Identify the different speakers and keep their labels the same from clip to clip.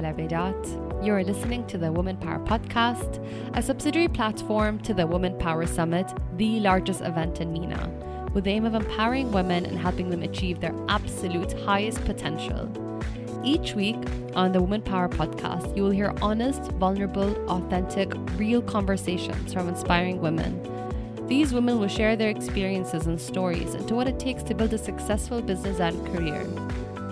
Speaker 1: Bidat. You're listening to the Women Power Podcast, a subsidiary platform to the Women Power Summit, the largest event in MENA, with the aim of empowering women and helping them achieve their absolute highest potential. Each week on the Women Power Podcast, you will hear honest, vulnerable, authentic, real conversations from inspiring women. These women will share their experiences and stories into what it takes to build a successful business and career.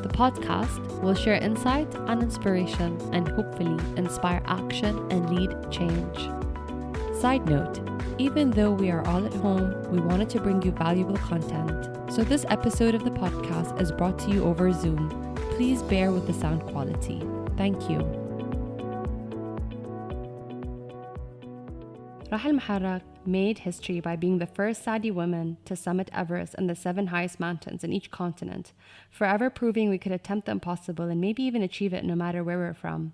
Speaker 1: The podcast will share insight and inspiration and hopefully inspire action and lead change. Side note, even though we are all at home, we wanted to bring you valuable content. So this episode of the podcast is brought to you over Zoom. Please bear with the sound quality. Thank you. Raha Moharrak made history by being the first Saudi woman to summit Everest and the 7 highest mountains in each continent, forever proving we could attempt the impossible and maybe even achieve it no matter where we're from.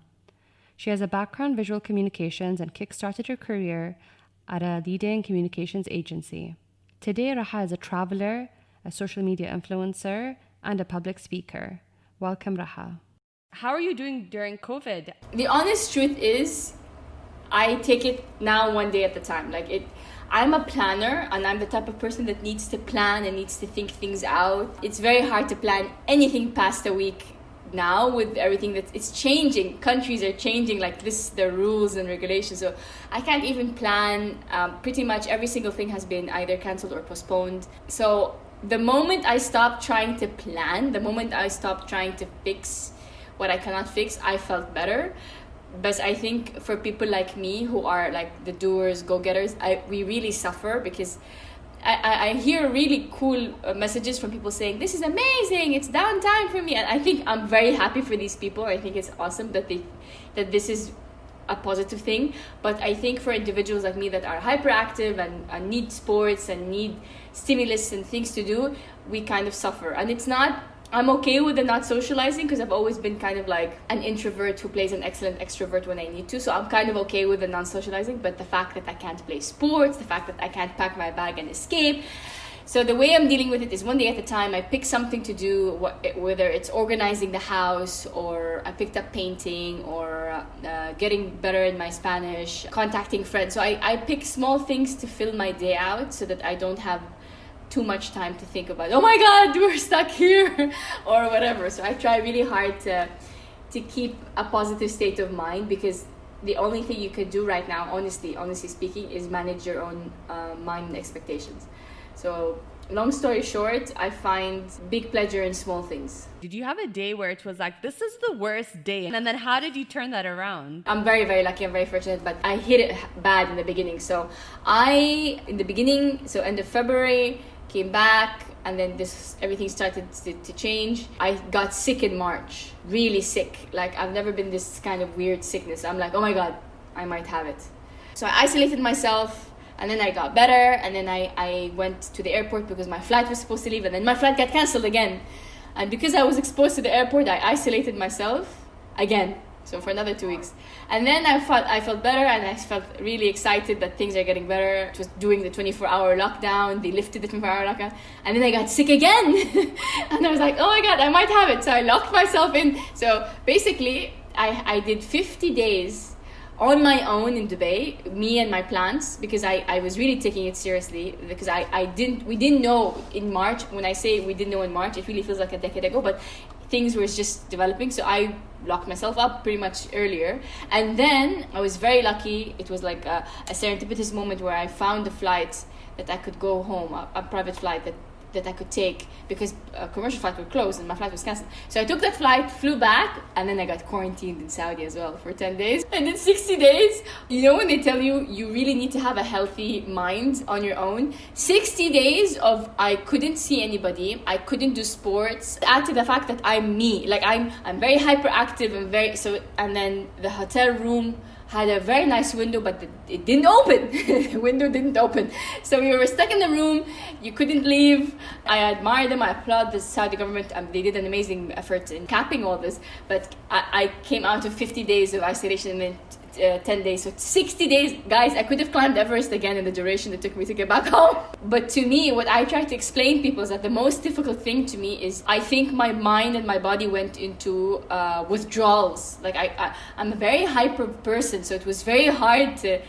Speaker 1: She has a background in visual communications and kickstarted her career at a leading communications agency. Today, Raha is a traveler, a social media influencer, and a public speaker. Welcome, Raha. How are you doing during COVID?
Speaker 2: The honest truth is, I take it now one day at a time. I'm a planner, and I'm the type of person that needs to plan and needs to think things out. It's very hard to plan anything past a week now with everything it's changing. Countries are changing like this, the rules and regulations. So I can't even plan. Pretty much every single thing has been either cancelled or postponed. So the moment I stopped trying to plan, the moment I stopped trying to fix what I cannot fix, I felt better. But I think for people like me who are like the doers, go-getters, we really suffer because I hear really cool messages from people saying, this is amazing, it's downtime for me. And I think I'm very happy for these people. I think it's awesome that this is a positive thing. But I think for individuals like me that are hyperactive and need sports and need stimulus and things to do, we kind of suffer. And I'm okay with the not socializing because I've always been kind of like an introvert who plays an excellent extrovert when I need to. So I'm kind of okay with the non-socializing, but the fact that I can't play sports, the fact that I can't pack my bag and escape. So the way I'm dealing with it is one day at a time. I pick something to do, whether it's organizing the house, or I picked up painting, or getting better in my Spanish, contacting friends. So I pick small things to fill my day out so that I don't have too much time to think about, oh my God, we're stuck here or whatever. So I try really hard to keep a positive state of mind, because the only thing you can do right now, honestly speaking, is manage your own mind and expectations. So long story short, I find big pleasure in small things.
Speaker 1: Did you have a day where it was like, this is the worst day? And then how did you turn that around?
Speaker 2: I'm very, very lucky. I'm very fortunate, but I hit it bad in the beginning. So end of February, came back, and then everything started to change. I got sick in March, really sick. Like, I've never been this kind of weird sickness. I'm like, oh my God, I might have it. So I isolated myself, and then I got better, and then I went to the airport because my flight was supposed to leave, and then my flight got cancelled again. And because I was exposed to the airport, I isolated myself again. So for another 2 weeks. And then I felt better, and I felt really excited that things are getting better. It was during the 24-hour lockdown. They lifted the 24-hour lockdown. And then I got sick again. And I was like, oh my God, I might have it. So I locked myself in. So basically, I did 50 days on my own in Dubai, me and my plants, because I was really taking it seriously, because we didn't know in March. When I say we didn't know in March, it really feels like a decade ago, but things were just developing. So I locked myself up pretty much earlier. And then I was very lucky. It was like a serendipitous moment where I found a flight that I could go home, a private flight that I could take, because commercial flights were closed and my flight was cancelled. So I took that flight, flew back, and then I got quarantined in Saudi as well for 10 days. I did 60 days. You know, when they tell you really need to have a healthy mind on your own, 60 days of I couldn't see anybody, I couldn't do sports. Add to the fact that I'm me. Like, I'm very hyperactive and then the hotel room had a very nice window, but it didn't open. The window didn't open. So we were stuck in the room. You couldn't leave. I admire them. I applaud the Saudi government. They did an amazing effort in capping all this. But I came out of 50 days of isolation and then 10 days. So 60 days, guys, I could have climbed Everest again in the duration it took me to get back home. But to me, what I try to explain to people is that the most difficult thing to me is I think my mind and my body went into withdrawals. Like I'm a very hyper person, so it was very hard to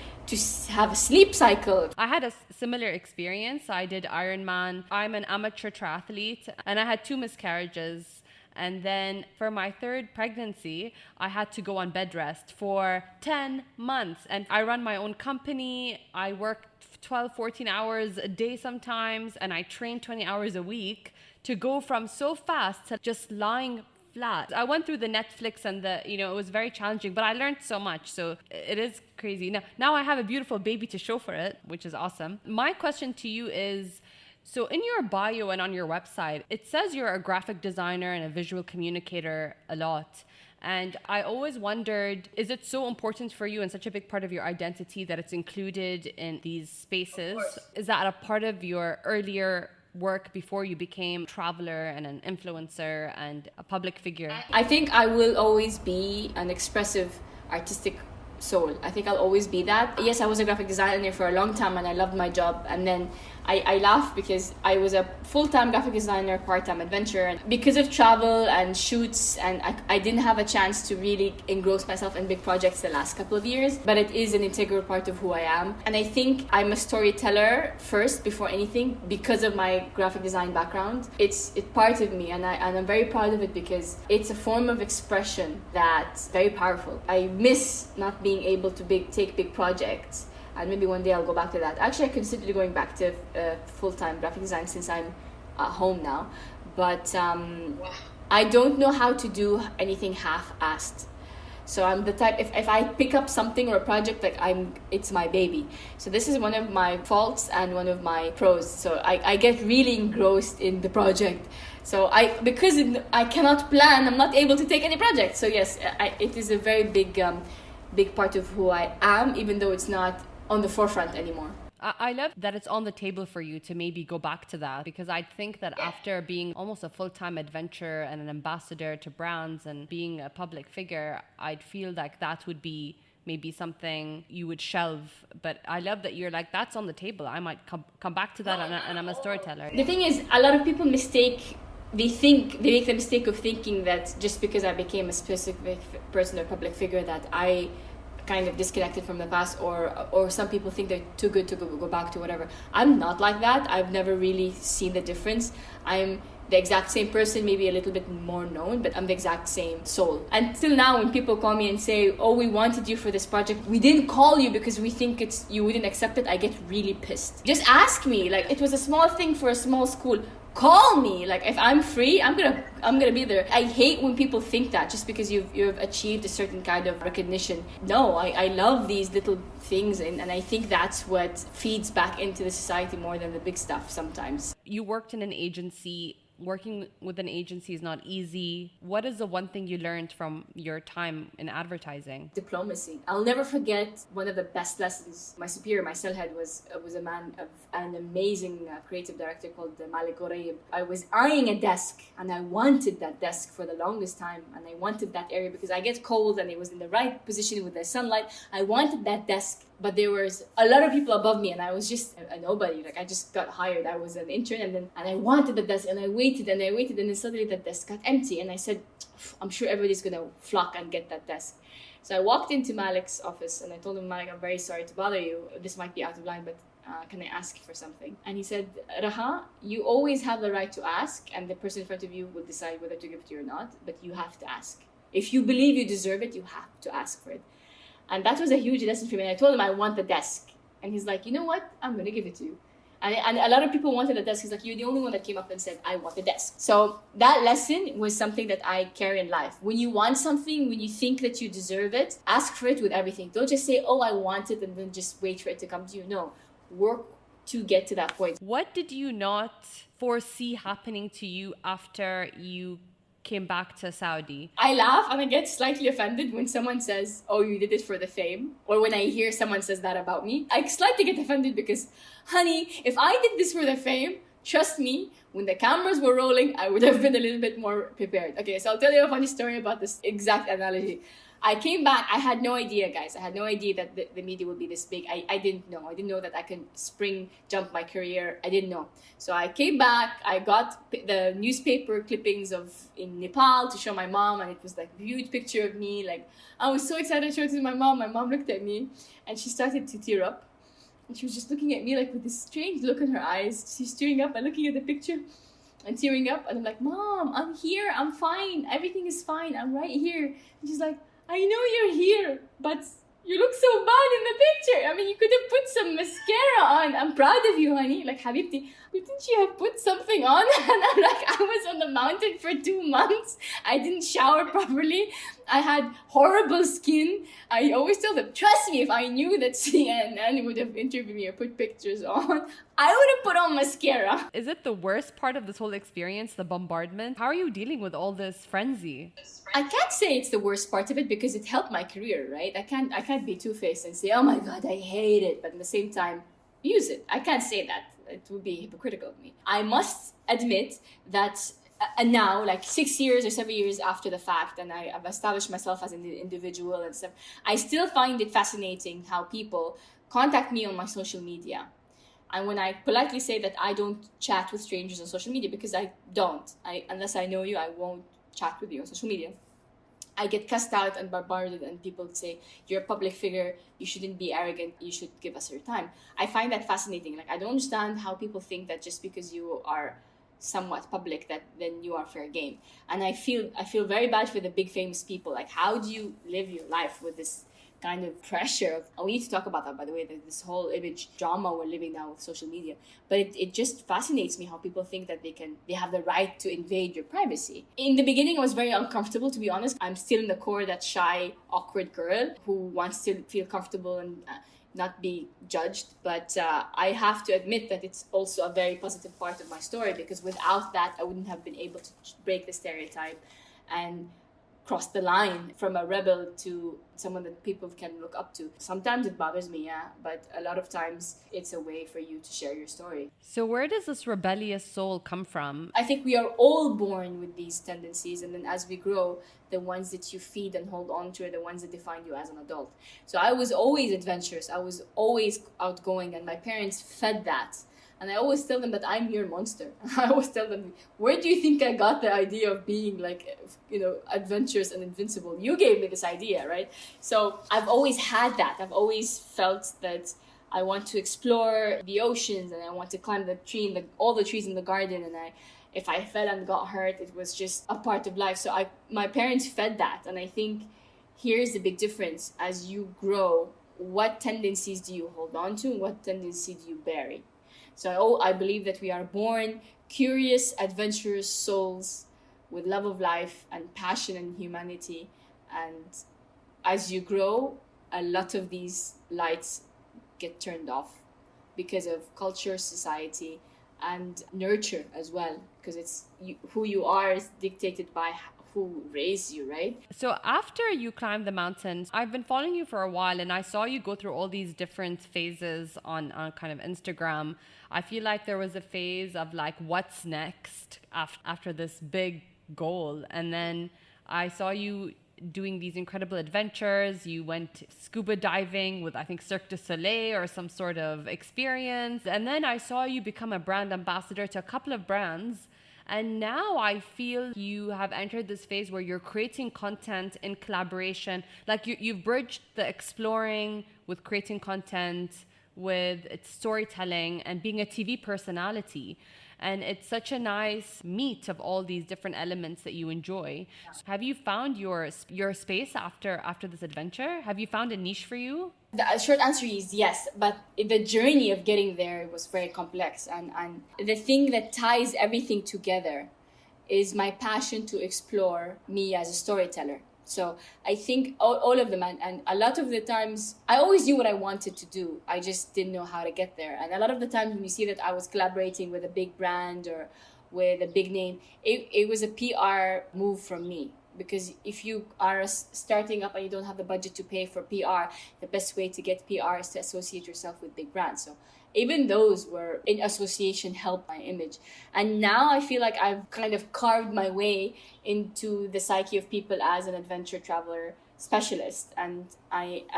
Speaker 2: have a sleep cycle.
Speaker 1: I had a similar experience. I did Ironman. I'm an amateur triathlete and I had 2 miscarriages. And then for my 3rd pregnancy, I had to go on bed rest for 10 months. And I run my own company. I work 12, 14 hours a day sometimes. And I train 20 hours a week to go from so fast to just lying flat. I went through the Netflix and it was very challenging, but I learned so much. So it is crazy. Now I have a beautiful baby to show for it, which is awesome. My question to you is, so in your bio and on your website, it says you're a graphic designer and a visual communicator a lot. And I always wondered, is it so important for you and such a big part of your identity that it's included in these spaces? Is that a part of your earlier work before you became a traveler and an influencer and a public figure?
Speaker 2: I think I will always be an expressive, artistic soul. I think I'll always be that. Yes, I was a graphic designer for a long time and I loved my job. And then I laugh because I was a full-time graphic designer, part-time adventurer. And because of travel and shoots, and I didn't have a chance to really engross myself in big projects the last couple of years, but it is an integral part of who I am. And I think I'm a storyteller first before anything because of my graphic design background. It's part of me, and I'm very proud of it because it's a form of expression that's very powerful. I miss not being able to take big projects. And maybe one day I'll go back to that. Actually, I considered going back to full-time graphic design since I'm at home now. But I don't know how to do anything half-assed. So I'm the type, if I pick up something or a project, it's my baby. So this is one of my faults and one of my pros. So I get really engrossed in the project. So because I cannot plan, I'm not able to take any project. So yes, it is a very big part of who I am, even though it's not on the forefront anymore.
Speaker 1: I love that it's on the table for you to maybe go back to that, because I think that after being almost a full-time adventurer and an ambassador to brands and being a public figure, I'd feel like that would be maybe something you would shelve. But I love that you're like, that's on the table. I might come back to that, and I'm a storyteller.
Speaker 2: The thing is, a lot of people they make the mistake of thinking that just because I became a specific person or public figure that I kind of disconnected from the past, or some people think they're too good to go back to whatever. I'm not like that. I've never really seen the difference. I'm the exact same person, maybe a little bit more known, but I'm the exact same soul. Until now, when people call me and say, oh, we wanted you for this project, we didn't call you because we think you wouldn't accept it, I get really pissed. Just ask me. Like, it was a small thing for a small school. Call me. Like, if I'm free, I'm gonna be there. I hate when people think that just because you've achieved a certain kind of recognition. No, I love these little things, and I think that's what feeds back into the society more than the big stuff sometimes.
Speaker 1: You worked in an agency. Working with an agency is not easy. What is the one thing you learned from your time in advertising?
Speaker 2: Diplomacy. I'll never forget one of the best lessons. My superior, my cell head, was a man of an amazing creative director called Malik Ghorayeb. I was eyeing a desk, and I wanted that desk for the longest time, and I wanted that area because I get cold, and it was in the right position with the sunlight. I wanted that desk. But there was a lot of people above me, and I was just a nobody. Like, I just got hired. I was an intern, and I wanted the desk, and I waited, and then suddenly the desk got empty, and I said, I'm sure everybody's gonna flock and get that desk. So I walked into Malik's office, and I told him, Malik, I'm very sorry to bother you. This might be out of line, but can I ask for something? And he said, Raha, you always have the right to ask, and the person in front of you will decide whether to give it to you or not, but you have to ask. If you believe you deserve it, you have to ask for it. And that was a huge lesson for me. And I told him I want the desk. And he's like, you know what? I'm going to give it to you. And a lot of people wanted the desk. He's like, you're the only one that came up and said, I want the desk. So that lesson was something that I carry in life. When you want something, when you think that you deserve it, ask for it with everything. Don't just say, oh, I want it, and then just wait for it to come to you. No, work to get to that point.
Speaker 1: What did you not foresee happening to you after you came back to Saudi?
Speaker 2: I laugh and I get slightly offended when someone says, oh, you did it for the fame. Or when I hear someone says that about me. I slightly get offended because, honey, if I did this for the fame, trust me, when the cameras were rolling, I would have been a little bit more prepared. Okay, so I'll tell you a funny story about this exact analogy. I came back. I had no idea, guys. I had no idea that the media would be this big. I didn't know. I didn't know that I can jump my career. I didn't know. So I came back. I got the newspaper clippings in Nepal to show my mom, and it was like a huge picture of me. Like, I was so excited to show it to my mom. My mom looked at me, and she started to tear up. And she was just looking at me like with this strange look in her eyes. She's tearing up and looking at the picture and tearing up. And I'm like, Mom, I'm here. I'm fine. Everything is fine. I'm right here. And she's like, I know you're here, but you look so bad in the picture. I mean, you could have put some mascara on. I'm proud of you, honey. Like, Habibti, didn't you have put something on? And I'm like, I was on the mountain for 2 months. I didn't shower properly. I had horrible skin. I always tell them, trust me, if I knew that CNN would have interviewed me or put pictures on, I would have put on mascara.
Speaker 1: Is it the worst part of this whole experience, the bombardment? How are you dealing with all this frenzy?
Speaker 2: I can't say it's the worst part of it because it helped my career, right? I can't be two-faced and say, oh my God, I hate it, but at the same time, use it. I can't say that. It would be hypocritical of me. I must admit that now, like 6 years or 7 years after the fact, and I've established myself as an individual and stuff, I still find it fascinating how people contact me on my social media. And when I politely say that I don't chat with strangers on social media, because I don't. Unless I know you, I won't chat with you on social media. I get cussed out and bombarded, and people say, you're a public figure, you shouldn't be arrogant, you should give us your time. I find that fascinating. Like, I don't understand how people think that just because you are somewhat public that then you are fair game. And I feel very bad for the big famous people. Like, how do you live your life with this kind of pressure of, and we need to talk about that, by the way, this whole image drama we're living now with social media. But it just fascinates me how people think that they have the right to invade your privacy. In the beginning, I was very uncomfortable, to be honest. I'm still in the core that shy, awkward girl who wants to feel comfortable and not be judged. But I have to admit that it's also a very positive part of my story, because without that, I wouldn't have been able to break the stereotype and cross the line from a rebel to someone that people can look up to. Sometimes it bothers me, yeah, but a lot of times it's a way for you to share your story.
Speaker 1: So where does this rebellious soul come from?
Speaker 2: I think we are all born with these tendencies, and then as we grow, the ones that you feed and hold on to are the ones that define you as an adult. So I was always adventurous. I was always outgoing, and my parents fed that. And I always tell them that I'm your monster. I always tell them, where do you think I got the idea of being like, adventurous and invincible? You gave me this idea, right? So I've always had that. I've always felt that I want to explore the oceans, and I want to climb the tree, all the trees in the garden. And if I fell and got hurt, it was just a part of life. So my parents fed that. And I think here's the big difference. As you grow, what tendencies do you hold on to? What tendencies do you bury? So I believe that we are born curious, adventurous souls with love of life and passion and humanity. And as you grow, a lot of these lights get turned off because of culture, society, and nurture as well. Because who you are is dictated by who raised you, right?
Speaker 1: So after you climbed the mountains, I've been following you for a while, and I saw you go through all these different phases on kind of Instagram. I feel like there was a phase of like, what's next after this big goal? And then I saw you doing these incredible adventures. You went scuba diving with, I think, Cirque du Soleil or some sort of experience. And then I saw you become a brand ambassador to a couple of brands. And now I feel you have entered this phase where you're creating content in collaboration. Like you've bridged the exploring with creating content, with its storytelling and being a TV personality. And it's such a nice meet of all these different elements that you enjoy. So have you found your space after this adventure? Have you found a niche for you?
Speaker 2: The short answer is yes, but the journey of getting there was very complex. And the thing that ties everything together is my passion to explore me as a storyteller. So I think all of them, and a lot of the times, I always knew what I wanted to do. I just didn't know how to get there. And a lot of the times when you see that I was collaborating with a big brand or with a big name, it was a PR move from me. Because if you are starting up and you don't have the budget to pay for PR, the best way to get PR is to associate yourself with big brands. So even those were in association helped my image. And now I feel like I've kind of carved my way into the psyche of people as an adventure traveler, specialist, and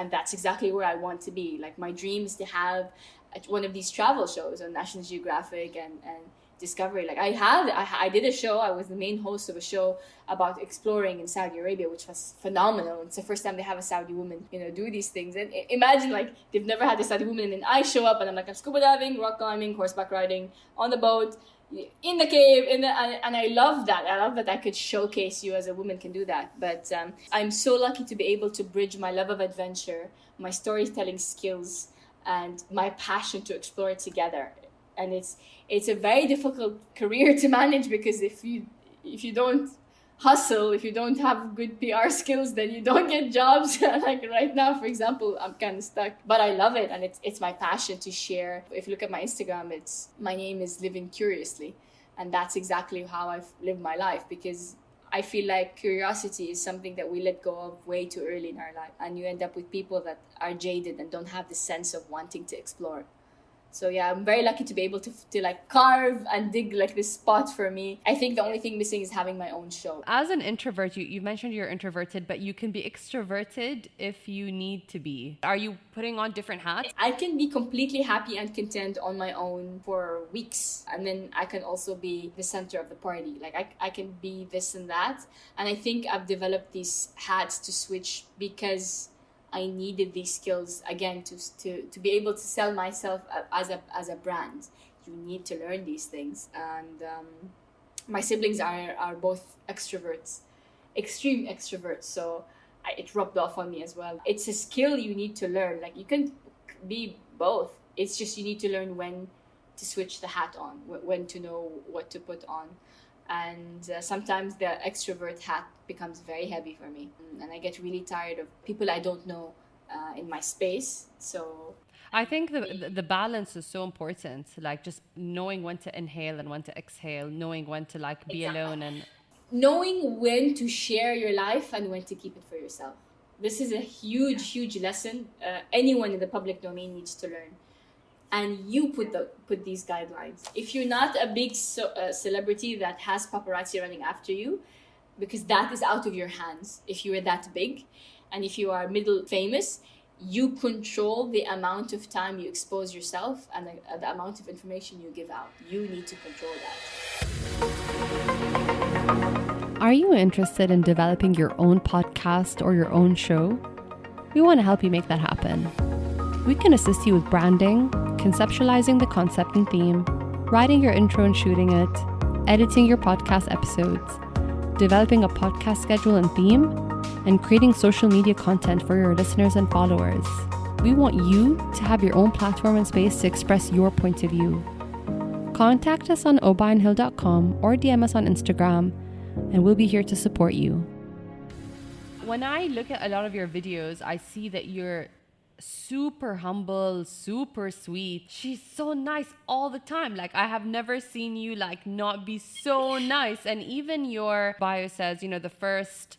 Speaker 2: that's exactly where I want to be. Like, my dream is to have one of these travel shows on National Geographic and Discovery. Like, I did a show. I was the main host of a show about exploring in Saudi Arabia, which was phenomenal. It's the first time they have a Saudi woman, do these things. And imagine, like, they've never had a Saudi woman, and then I show up and I'm like, I'm scuba diving, rock climbing, horseback riding, on the boat, in the cave, and I love that. I love that I could showcase you as a woman can do that. But I'm so lucky to be able to bridge my love of adventure, my storytelling skills, and my passion to explore it together. And it's a very difficult career to manage, because if you don't hustle, if you don't have good PR skills, then you don't get jobs. Like right now, for example, I'm kind of stuck, but I love it, and it's my passion to share. If you look at my Instagram, my name is Living Curiously, and that's exactly how I've lived my life, because I feel like curiosity is something that we let go of way too early in our life, and you end up with people that are jaded and don't have the sense of wanting to explore. So yeah, I'm very lucky to be able to like carve and dig like this spot for me. I think the only thing missing is having my own show.
Speaker 1: As an introvert, you mentioned you're introverted, but you can be extroverted if you need to be. Are you putting on different hats?
Speaker 2: I can be completely happy and content on my own for weeks. And then I can also be the center of the party. Like I can be this and that. And I think I've developed these hats to switch because I needed these skills again to be able to sell myself as a brand. You need to learn these things, and my siblings are both extroverts, extreme extroverts. So it rubbed off on me as well. It's a skill you need to learn. Like, you can be both. It's just you need to learn when to switch the hat on, when to know what to put on. And sometimes the extrovert hat becomes very heavy for me. And I get really tired of people I don't know in my space. So
Speaker 1: I think the balance is so important. Like, just knowing when to inhale and when to exhale, knowing when to like be alone, and
Speaker 2: knowing when to share your life and when to keep it for yourself. This is a huge lesson anyone in the public domain needs to learn. And you put these guidelines. If you're not a big celebrity that has paparazzi running after you, because that is out of your hands. If you are that big, and if you are middle famous, you control the amount of time you expose yourself and the amount of information you give out. You need to control that.
Speaker 1: Are you interested in developing your own podcast or your own show? We want to help you make that happen. We can assist you with branding, conceptualizing the concept and theme, writing your intro and shooting it, editing your podcast episodes, developing a podcast schedule and theme, and creating social media content for your listeners and followers. We want you to have your own platform and space to express your point of view. Contact us on obinehill.com or DM us on Instagram, and we'll be here to support you. When I look at a lot of your videos, I see that you're super humble, super sweet. She's so nice all the time. Like, I have never seen you like not be so nice. And even your bio says, the first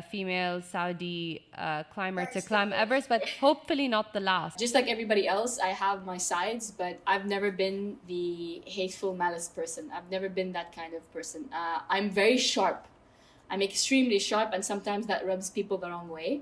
Speaker 1: female Saudi climber to climb Everest, but hopefully not the last.
Speaker 2: Just like everybody else, I have my sides, but I've never been the hateful malice person. I've never been that kind of person. I'm very sharp. I'm extremely sharp, and sometimes that rubs people the wrong way.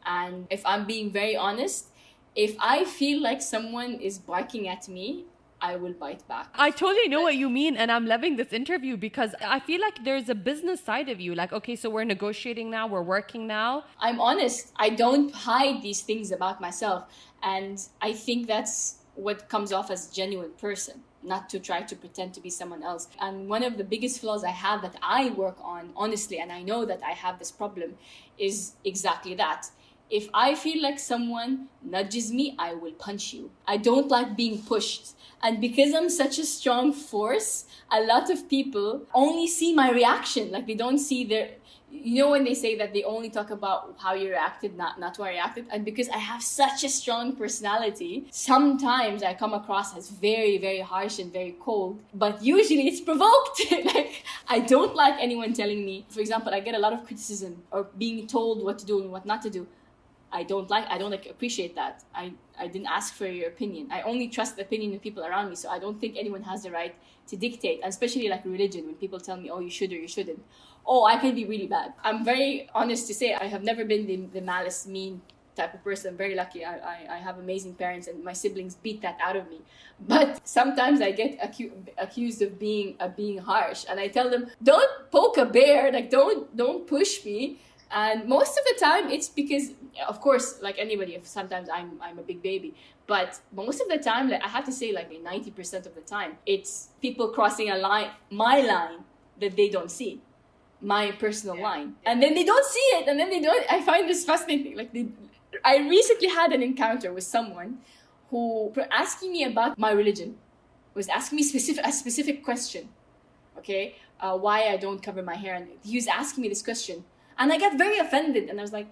Speaker 2: And if I'm being very honest, if I feel like someone is barking at me, I will bite back.
Speaker 1: I totally know what you mean, and I'm loving this interview because I feel like there's a business side of you. Like, okay, so we're negotiating now, we're working now.
Speaker 2: I'm honest. I don't hide these things about myself. And I think that's what comes off as a genuine person, not to try to pretend to be someone else. And one of the biggest flaws I have that I work on, honestly, and I know that I have this problem, is exactly that. If I feel like someone nudges me, I will punch you. I don't like being pushed. And because I'm such a strong force, a lot of people only see my reaction. Like, they don't see their... when they say that they only talk about how you reacted, not how I reacted. And because I have such a strong personality, sometimes I come across as very, very harsh and very cold. But usually it's provoked. Like, I don't like anyone telling me... For example, I get a lot of criticism or being told what to do and what not to do. I don't like appreciate that. I didn't ask for your opinion. I only trust the opinion of people around me. So I don't think anyone has the right to dictate, and especially like religion, when people tell me, oh, you should or you shouldn't. Oh, I can be really bad. I'm very honest to say I have never been the malice, mean type of person. I'm very lucky. I have amazing parents, and my siblings beat that out of me. But sometimes I get accused of being harsh, and I tell them, don't poke a bear, like don't push me. And most of the time it's because, of course, like anybody, sometimes I'm a big baby, but most of the time, like I have to say, like 90% of the time, it's people crossing a line, my line, that they don't see, my personal line, and then they don't see it, and then they don't. I find this fascinating. Like I recently had an encounter with someone who asking me about my religion, was asking me a specific question, okay, why I don't cover my hair, and he was asking me this question. And I got very offended, and I was like,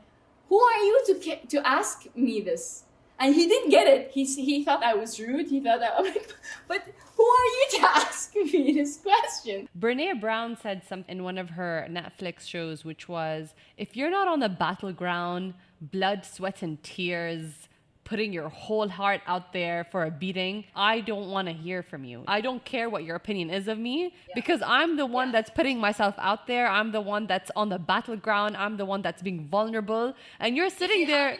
Speaker 2: who are you to ask me this? And he didn't get it. He thought I was rude. He thought I'm like, but who are you to ask me this question?
Speaker 1: Brene Brown said something in one of her Netflix shows, which was, if you're not on the battleground, blood, sweat, and tears, putting your whole heart out there for a beating, I don't want to hear from you. I don't care what your opinion is of me, because I'm the one that's putting myself out there. I'm the one that's on the battleground. I'm the one that's being vulnerable. And you're sitting there.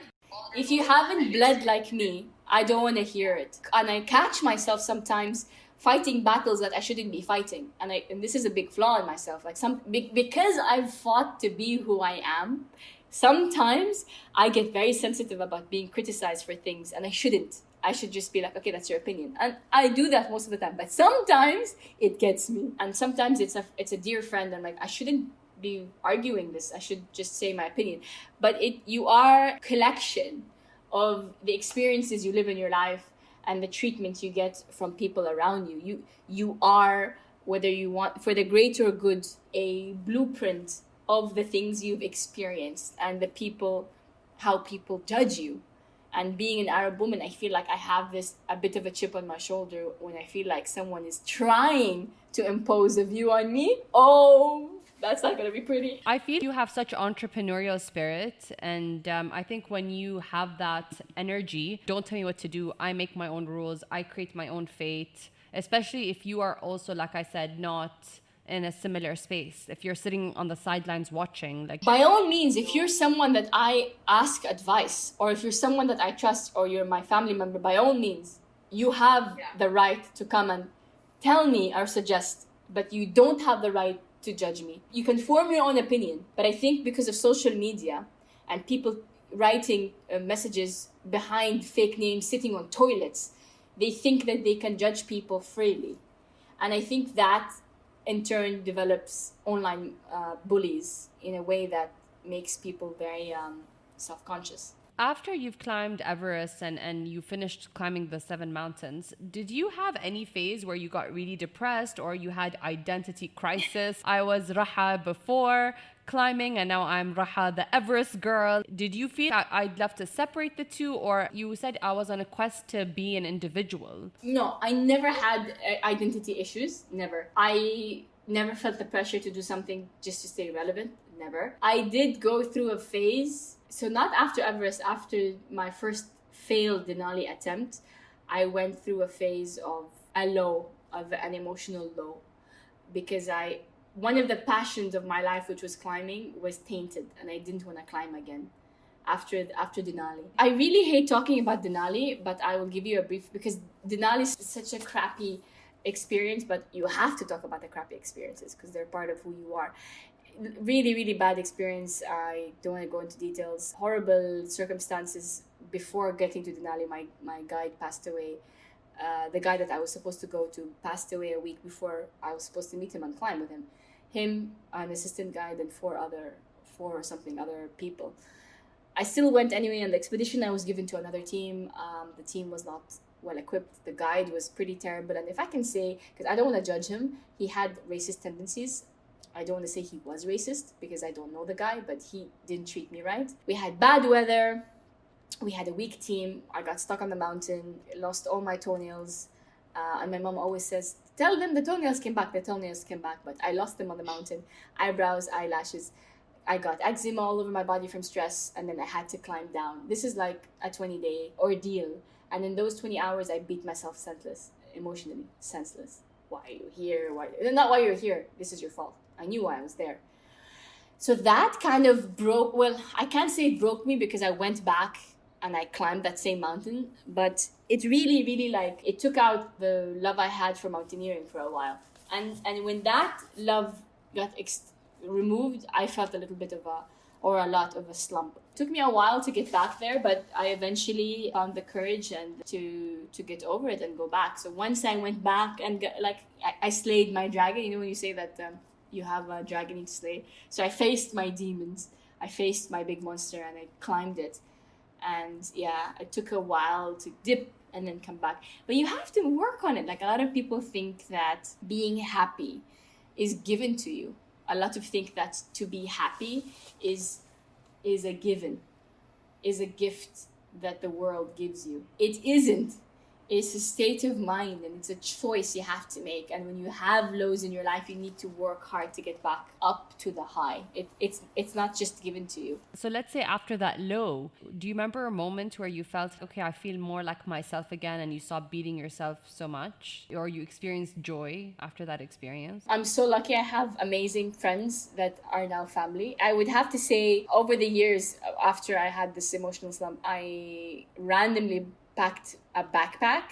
Speaker 2: If you haven't bled like me, I don't want to hear it. And I catch myself sometimes fighting battles that I shouldn't be fighting. And this is a big flaw in myself. Like because I've fought to be who I am, sometimes I get very sensitive about being criticized for things, and I shouldn't. I should just be like, okay, that's your opinion. And I do that most of the time, but sometimes it gets me. And sometimes it's a dear friend, and like, I shouldn't be arguing this. I should just say my opinion. But you are a collection of the experiences you live in your life and the treatment you get from people around you. You are, whether you want, for the greater good, a blueprint of the things you've experienced and how people judge you. And being an Arab woman, I feel like I have a bit of a chip on my shoulder when I feel like someone is trying to impose a view on me. Oh, that's not going to be pretty.
Speaker 1: I feel you have such entrepreneurial spirit, and I think when you have that energy, don't tell me what to do. I make my own rules. I create my own fate, especially if you are also, like I said, not in a similar space. If you're sitting on the sidelines watching, like,
Speaker 2: by all means, if you're someone that I ask advice, or if you're someone that I trust, or you're my family member, by all means, you have the right to come and tell me or suggest, but you don't have the right to judge me. You can form your own opinion, but I think because of social media and people writing messages behind fake names, sitting on toilets, they think that they can judge people freely. And I think that in turn develops online bullies in a way that makes people very self-conscious.
Speaker 1: After you've climbed Everest and you finished climbing the 7 mountains, did you have any phase where you got really depressed or you had identity crisis? I was Raha before climbing, and now I'm Raha, the Everest girl. Did you feel I'd love to separate the two, or you said I was on a quest to be an individual?
Speaker 2: No, I never had identity issues. Never. I never felt the pressure to do something just to stay relevant. Never. I did go through a phase. So not after Everest, after my first failed Denali attempt, I went through a phase of an emotional low, because one of the passions of my life, which was climbing, was tainted, and I didn't want to climb again after Denali. I really hate talking about Denali, but I will give you a brief, because Denali is such a crappy experience, but you have to talk about the crappy experiences because they're part of who you are. Really, really bad experience. I don't want to go into details. Horrible circumstances. Before getting to Denali, my guide passed away. The guy that I was supposed to go to passed away a week before I was supposed to meet him and climb with him. Him, an assistant guide, and four other people. I still went anyway on the expedition. I was given to another team. The team was not well equipped. The guide was pretty terrible. And if I can say, because I don't want to judge him, he had racist tendencies. I don't want to say he was racist because I don't know the guy, but he didn't treat me right. We had bad weather. We had a weak team. I got stuck on the mountain, lost all my toenails. And my mom always says, tell them the toenails came back. The toenails came back, but I lost them on the mountain. Eyebrows, eyelashes. I got eczema all over my body from stress, and then I had to climb down. This is like a 20-day ordeal. And in those 20 hours, I beat myself senseless, emotionally senseless. Why are you here? Not why you're here. This is your fault. I knew why I was there. So that kind of broke, well, I can't say it broke me because I went back and I climbed that same mountain, but it really, really like, it took out the love I had for mountaineering for a while. And when that love got removed, I felt a lot of a slump. It took me a while to get back there, but I eventually found the courage and to get over it and go back. So once I went back and I slayed my dragon, you know when you say that you have a dragon you need to slay. So I faced my demons, I faced my big monster, and I climbed it. And yeah, it took a while to dip and then come back. But you have to work on it. Like, a lot of people think that being happy is given to you. A lot of think that to be happy is a given, is a gift that the world gives you. It isn't. It's a state of mind, and it's a choice you have to make. And when you have lows in your life, you need to work hard to get back up to the high. It's not just given to you.
Speaker 1: So let's say after that low, do you remember a moment where you felt, okay, I feel more like myself again, and you stopped beating yourself so much? Or you experienced joy after that experience?
Speaker 2: I'm so lucky. I have amazing friends that are now family. I would have to say, over the years after I had this emotional slump, I randomly packed a backpack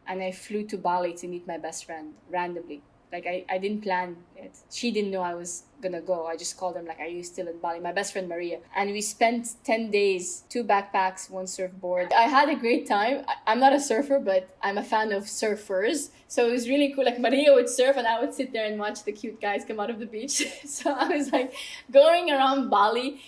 Speaker 2: and I flew to Bali to meet my best friend randomly. Like, I didn't plan it. She didn't know I was gonna go. I just called her, like, are you still in Bali? My best friend Maria. And we spent 10 days, 2 backpacks, 1 surfboard. I had a great time. I'm not a surfer, but I'm a fan of surfers. So it was really cool. Like, Maria would surf and I would sit there and watch the cute guys come out of the beach. So I was like going around Bali.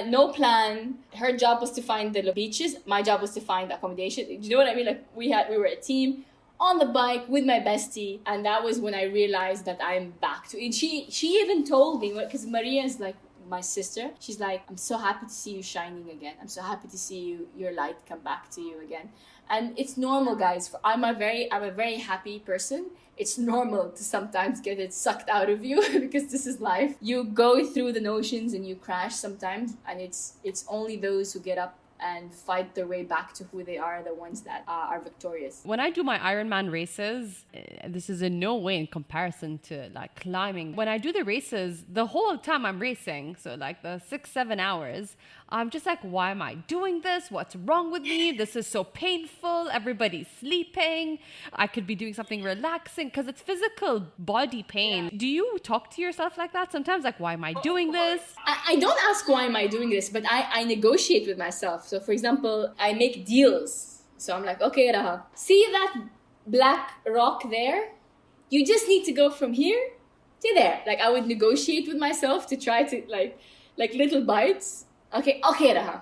Speaker 2: No plan. Her job was to find the beaches. My job was to find accommodation. You know what I mean? Like, we were a team on the bike with my bestie, and that was when I realized that I'm back to it. And she even told me, because Maria is like my sister. She's like, I'm so happy to see you shining again. I'm so happy to see your light come back to you again. And it's normal, guys. I'm a very happy person. It's normal to sometimes get it sucked out of you because this is life. You go through the notions and you crash sometimes, and it's only those who get up and fight their way back to who they are the ones that are victorious.
Speaker 1: When I do my Ironman races, this is in no way in comparison to like climbing. When I do the races, the whole time I'm racing, so like the 6-7 hours, I'm just like, why am I doing this? What's wrong with me? This is so painful. Everybody's sleeping. I could be doing something relaxing because it's physical body pain. Yeah. Do you talk to yourself like that sometimes? Like, why am I doing this?
Speaker 2: I don't ask why am I doing this, but I negotiate with myself. So for example, I make deals. So I'm like, okay, Raha, see that black rock there? You just need to go from here to there. Like, I would negotiate with myself to try to like little bites. Okay, Raha,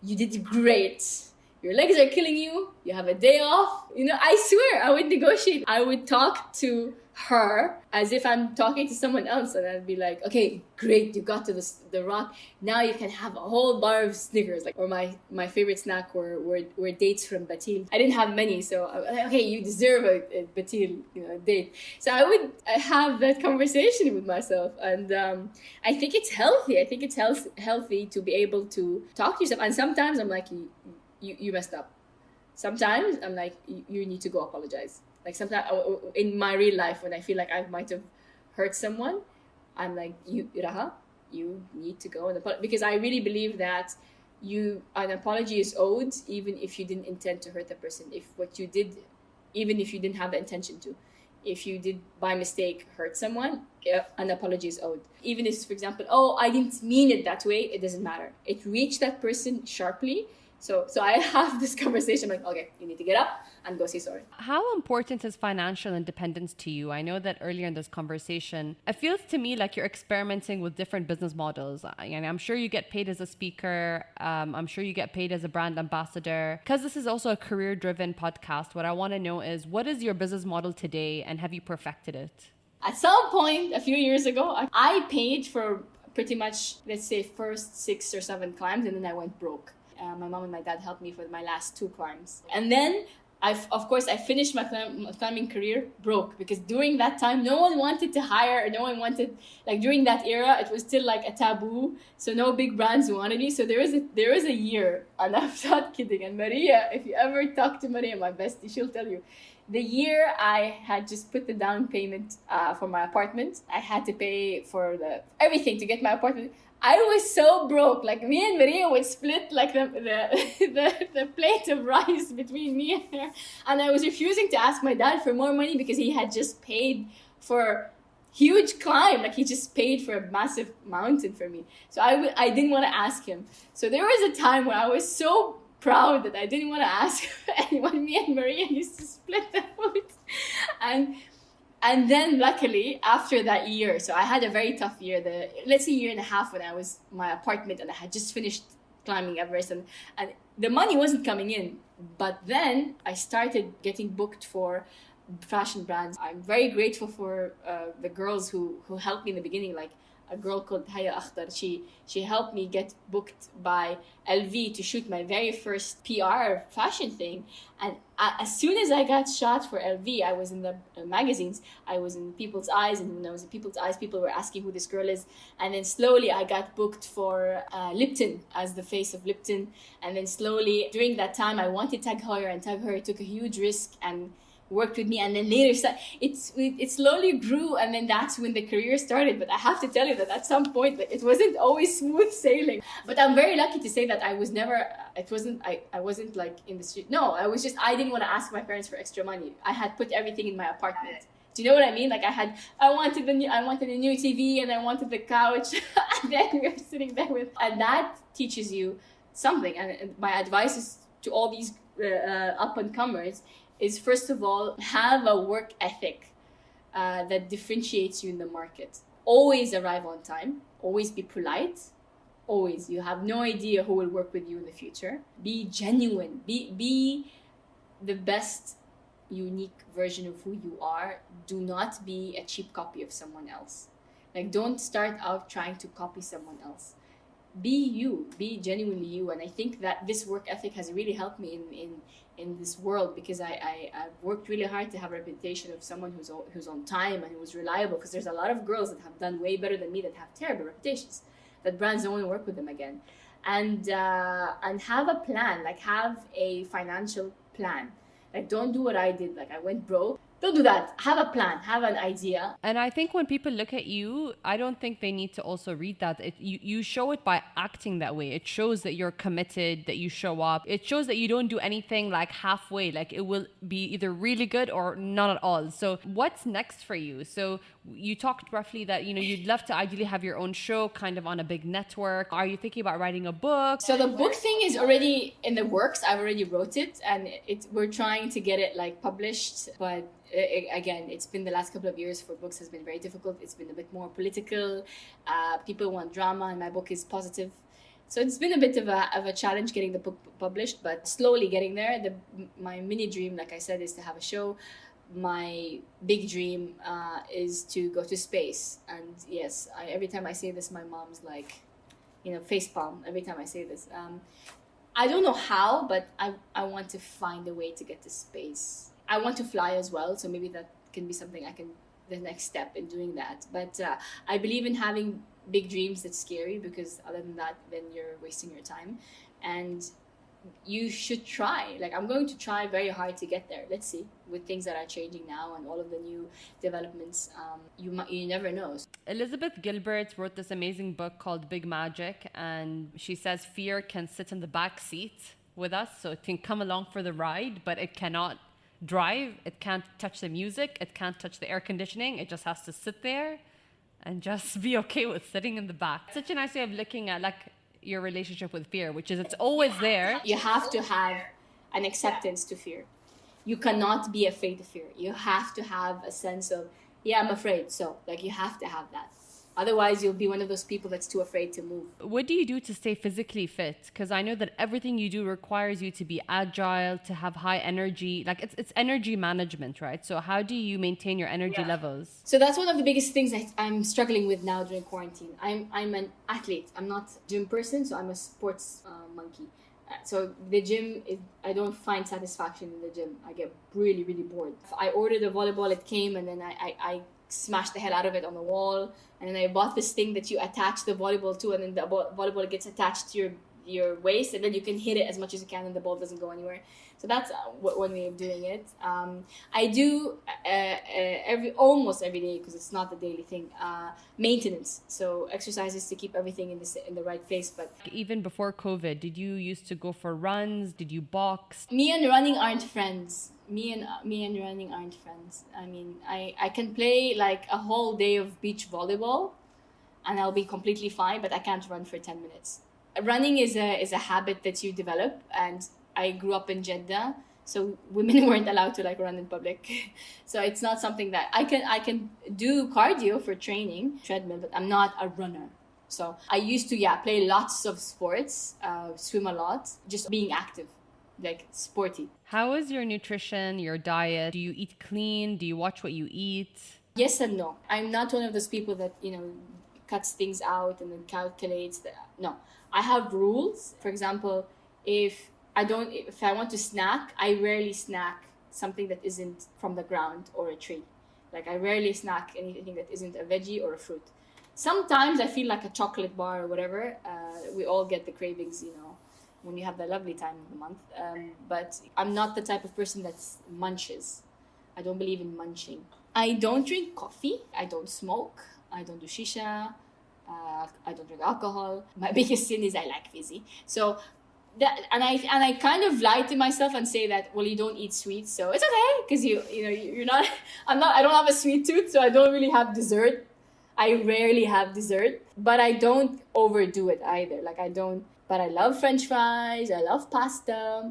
Speaker 2: you did great. Your legs are killing you. You have a day off. You know, I swear, I would negotiate. I would talk to her as if I'm talking to someone else, and I'd be like, okay, great, you got to the rock. Now you can have a whole bar of Snickers. Like, or my favorite snack were dates from Batil. I didn't have many, so I was like, okay, you deserve a Batil, a date. So I would have that conversation with myself, and I think it's healthy. I think it's healthy to be able to talk to yourself. And sometimes I'm like, you messed up. Sometimes I'm like, you need to go apologize. Like, sometimes in my real life, when I feel like I might have hurt someone, I'm like, Raha, you need to go and apologize. Because I really believe that an apology is owed, even if you didn't intend to hurt the person. If what you did, even if you didn't have the intention to, if you did by mistake hurt someone, an apology is owed. Even if, for example, I didn't mean it that way, it doesn't matter. It reached that person sharply. So I have this conversation like, okay, you need to get up and go say sorry.
Speaker 1: How important is financial independence to you? I know that earlier in this conversation, it feels to me like you're experimenting with different business models. And I'm sure you get paid as a speaker. I'm sure you get paid as a brand ambassador. Because this is also a career-driven podcast, what I want to know is, what is your business model today, and have you perfected it?
Speaker 2: At some point, a few years ago, I paid for pretty much, let's say, first 6 or 7 climbs, and then I went broke. My mom and my dad helped me for my last 2 climbs. And then Of course, I finished my climbing career broke, because during that time, no one wanted to hire, or no one wanted, like during that era, it was still like a taboo. So no big brands wanted me. So there was a year, and I'm not kidding. And Maria, if you ever talk to Maria, my bestie, she'll tell you, the year I had just put the down payment for my apartment, I had to pay for everything to get my apartment. I was so broke. Like, me and Maria would split like the plate of rice between me and her. And I was refusing to ask my dad for more money, because he had just paid for huge climb. Like, he just paid for a massive mountain for me. So I didn't want to ask him. So there was a time where I was so proud that I didn't want to ask anyone. Me and Maria used to split the food. And then luckily, after that year, so I had a very tough year, let's say year and a half, when I was my apartment and I had just finished climbing Everest, and the money wasn't coming in. But then I started getting booked for fashion brands. I'm very grateful for the girls who helped me in the beginning, like a girl called Haya Akhtar. She helped me get booked by LV to shoot my very first PR fashion thing. And as soon as I got shot for LV, I was in the magazines. I was in People's Eyes, and when I was in People's Eyes, people were asking who this girl is. And then slowly I got booked for Lipton, as the face of Lipton. And then slowly, during that time, I wanted Tag Heuer, and Tag Heuer took a huge risk and worked with me. And then later it slowly grew, and then that's when the career started. But I have to tell you that at some point, it wasn't always smooth sailing. But I'm very lucky to say that I wasn't like in the street. No, I didn't want to ask my parents for extra money. I had put everything in my apartment. Do you know what I mean? Like, I wanted a new TV, and I wanted the couch. And then we were sitting there and that teaches you something. And my advice is to all these up and comers is, first of all, have a work ethic that differentiates you in the market. Always arrive on time. Always be polite. Always. You have no idea who will work with you in the future. Be genuine. Be the best unique version of who you are. Do not be a cheap copy of someone else. Like, don't start out trying to copy someone else. Be you. Be genuinely you. And I think that this work ethic has really helped me in this world, because I've worked really hard to have a reputation of someone who's on time and who's reliable, because there's a lot of girls that have done way better than me that have terrible reputations, that brands don't want to work with them again. And have a plan, like have a financial plan. Like, don't do what I did. Like, I went broke. Don't do that. Have a plan. Have an idea.
Speaker 1: And I think when people look at you, I don't think they need to also read that. You show it by acting that way. It shows that you're committed, that you show up. It shows that you don't do anything like halfway. Like, it will be either really good or not at all. So what's next for you? So you talked roughly that, you'd love to ideally have your own show kind of on a big network. Are you thinking about writing a book?
Speaker 2: So the book thing is already in the works. I've already wrote it, and we're trying to get it like published. But again, it's been the last couple of years for books has been very difficult. It's been a bit more political. People want drama, and my book is positive. So it's been a bit of a challenge getting the book published, but slowly getting there. My mini dream, like I said, is to have a show. My big dream is to go to space. And yes, every time I say this, my mom's like, facepalm every time I say this. I don't know how, but I want to find a way to get to space. I want to fly as well, so maybe that can be something the next step in doing that. But I believe in having big dreams. That's scary, because other than that, then you're wasting your time. And you should try. Like, I'm going to try very hard to get there. Let's see. With things that are changing now and all of the new developments, you never know.
Speaker 1: Elizabeth Gilbert wrote this amazing book called Big Magic, and she says fear can sit in the back seat with us, so it can come along for the ride, but it cannot drive. It can't touch the music. It can't touch the air conditioning. It just has to sit there and just be okay with sitting in the back. Such a nice way of looking at like your relationship with fear, which is it's always there.
Speaker 2: You have to have an acceptance to fear. You cannot be afraid of fear. You have to have a sense of, yeah, I'm afraid. So like, you have to have that. Otherwise, you'll be one of those people that's too afraid to move.
Speaker 1: What do you do to stay physically fit? Because I know that everything you do requires you to be agile, to have high energy. Like, it's energy management, right? So how do you maintain your energy levels?
Speaker 2: So that's one of the biggest things I'm struggling with now during quarantine. I'm an athlete. I'm not a gym person, so I'm a sports monkey. So the gym, I don't find satisfaction in the gym. I get really, really bored. I ordered a volleyball, it came, and then I smashed the hell out of it on the wall. And then I bought this thing that you attach the volleyball to, and then the volleyball gets attached to your waist, and then you can hit it as much as you can and the ball doesn't go anywhere. So that's one way of doing it. I do almost every day, because it's not the daily thing, maintenance. So exercises to keep everything in the right place. But
Speaker 1: Even before COVID, did you used to go for runs? Did you box?
Speaker 2: me and running aren't friends. Me and running aren't friends. I mean, I can play like a whole day of beach volleyball and I'll be completely fine, but I can't run for 10 minutes. Running is a habit that you develop, and I grew up in Jeddah, so women weren't allowed to like run in public. So it's not something that I can do cardio for training, treadmill, but I'm not a runner. So I used to play lots of sports, swim a lot, just being active, like sporty.
Speaker 1: How is your nutrition, your diet? Do you eat clean? Do you watch what you eat?
Speaker 2: Yes and no. I'm not one of those people that, cuts things out and then calculates that. No, I have rules. For example, if I want to snack, I rarely snack something that isn't from the ground or a tree. Like I rarely snack anything that isn't a veggie or a fruit. Sometimes I feel like a chocolate bar or whatever. We all get the cravings, when you have the lovely time of the month. But I'm not the type of person that munches. I don't believe in munching. I don't drink coffee. I don't smoke. I don't do shisha. I don't drink alcohol. My biggest sin is I like fizzy. So I kind of lie to myself and say that, well, you don't eat sweets, so it's okay, because you're not. I don't have a sweet tooth, so I don't really have dessert. I rarely have dessert, but I don't overdo it either. Like I don't. But I love French fries. I love pasta.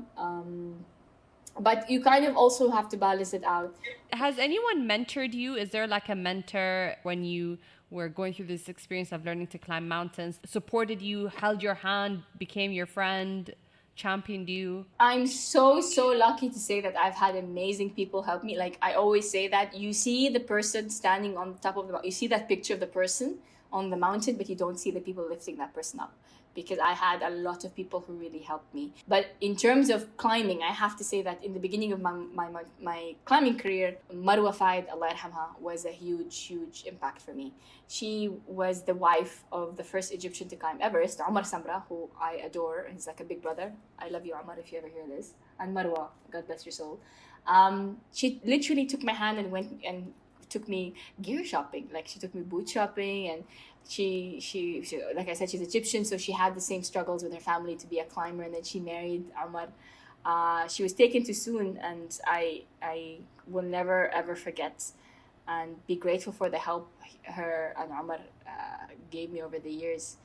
Speaker 2: But you kind of also have to balance it out.
Speaker 1: Has anyone mentored you? Is there like a mentor when you were going through this experience of learning to climb mountains, supported you, held your hand, became your friend, championed you?
Speaker 2: I'm so lucky to say that I've had amazing people help me. Like I always say that you see the person standing on top of you see that picture of the person on the mountain, but you don't see the people lifting that person up. Because I had a lot of people who really helped me. But in terms of climbing, I have to say that in the beginning of my climbing career, Marwa Faid, Allah yarhamha, was a huge impact for me. She was the wife of the first Egyptian to climb Everest, Omar Samra, who I adore. He's like a big brother. I love you, Omar, if you ever hear this. And Marwa, God bless your soul. She literally took my hand and went and took me gear shopping. Like she took me boot shopping, and she like I said, she's Egyptian, so she had the same struggles with her family to be a climber, and then she married Omar. She was taken too soon, and I will never ever forget and be grateful for the help her and Omar gave me over the years.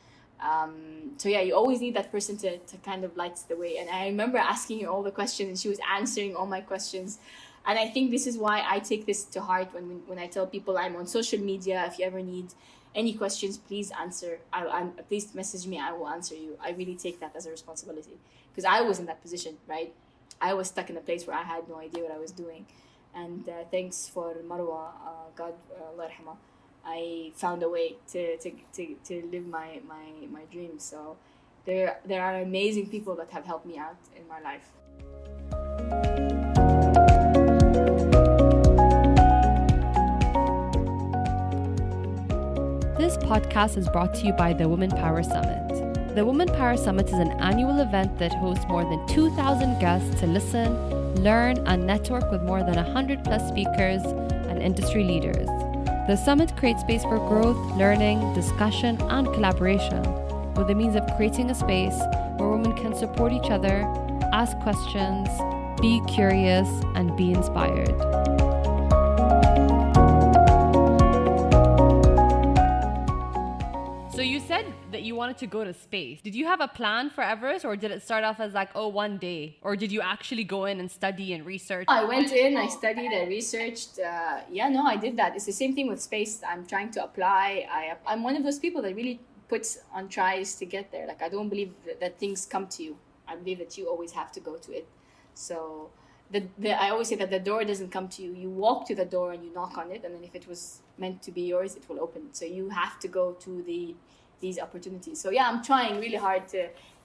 Speaker 2: So you always need that person to kind of light the way. And I remember asking her all the questions, and she was answering all my questions. And I think this is why I take this to heart when I tell people I'm on social media. If you ever need any questions, please answer. Please message me. I will answer you. I really take that as a responsibility, because I was in that position, right? I was stuck in a place where I had no idea what I was doing. And thanks for Marwa, God, Allah yarhamha, I found a way to live my dreams. So there are amazing people that have helped me out in my life.
Speaker 1: This podcast is brought to you by the Women Power Summit. The Women Power Summit is an annual event that hosts more than 2,000 guests to listen, learn, and network with more than 100 plus speakers and industry leaders. The summit creates space for growth, learning, discussion, and collaboration, with the means of creating a space where women can support each other, ask questions, be curious, and be inspired. So you said that you wanted to go to space. Did you have a plan for Everest, or did it start off as like, one day? Or did you actually go in and study and research?
Speaker 2: I went in, I studied, I researched. I did that. It's the same thing with space. I'm trying to apply. I'm one of those people that really puts on tries to get there. Like I don't believe that things come to you. I believe that you always have to go to it. So I always say that the door doesn't come to you. You walk to the door and you knock on it, and then if it was meant to be yours, it will open. So you have to go to these opportunities. So I'm trying really hard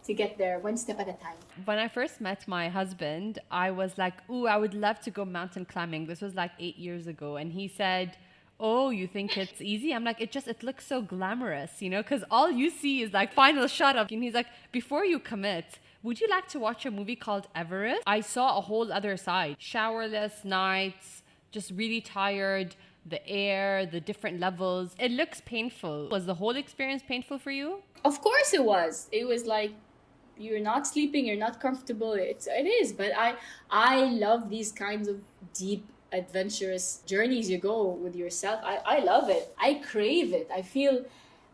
Speaker 2: to get there one step at a time.
Speaker 1: When I first met my husband, I was like, ooh, I would love to go mountain climbing. This was like 8 years ago. And he said, oh, you think it's easy? I'm like, it looks so glamorous, you know, because all you see is like final shot of. And he's like, before you commit, would you like to watch a movie called Everest? I saw a whole other side. Showerless nights, just really tired, the air, the different levels. It looks painful. Was the whole experience painful for you?
Speaker 2: Of course it was. It was like, you're not sleeping, you're not comfortable. It is, but I love these kinds of deep, adventurous journeys you go with yourself. I love it. I crave it. I feel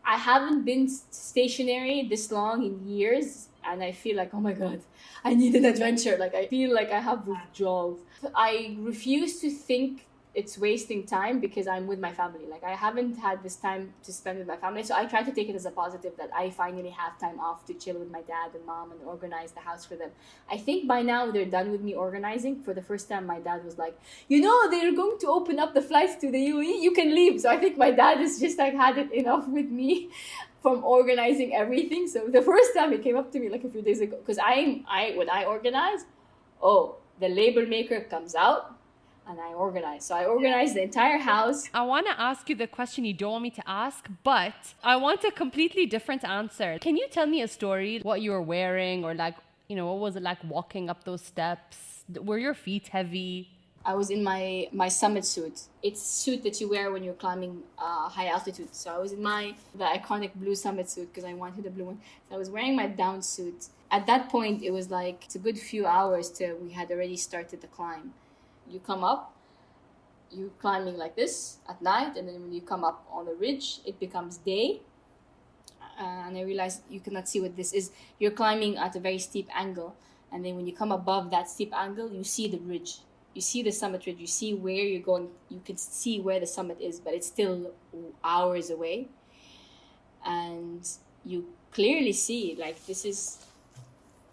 Speaker 2: I haven't been stationary this long in years, and I feel like, oh my god, I need an adventure. Like, I feel like I have withdrawals. I refuse to think it's wasting time because I'm with my family. Like, I haven't had this time to spend with my family, so I try to take it as a positive that I finally have time off to chill with my dad and mom and organize the house for them. I think by now they're done with me organizing. For the first time, my dad was like, you know, they're going to open up the flights to the UAE, you can leave. So I think my dad is just like had it enough with me from organizing everything. So the first time he came up to me like a few days ago, because when I organize, the label maker comes out and I organize. So I organized the entire house.
Speaker 1: I want to ask you the question you don't want me to ask, but I want a completely different answer. Can you tell me a story, what you were wearing, or like, you know, what was it like walking up those steps? Were your feet heavy?
Speaker 2: I was in my summit suit. It's a suit that you wear when you're climbing high altitude. So I was in the iconic blue summit suit because I wanted a blue one. So I was wearing my down suit. At that point, it was like, it's a good few hours till we had already started the climb. You come up, you're climbing like this at night, and then when you come up on the ridge, it becomes day. And I realized you cannot see what this is. You're climbing at a very steep angle, and then when you come above that steep angle, you see the ridge. You see the summit ridge. You see where you're going. You can see where the summit is, but it's still hours away. And you clearly see, like,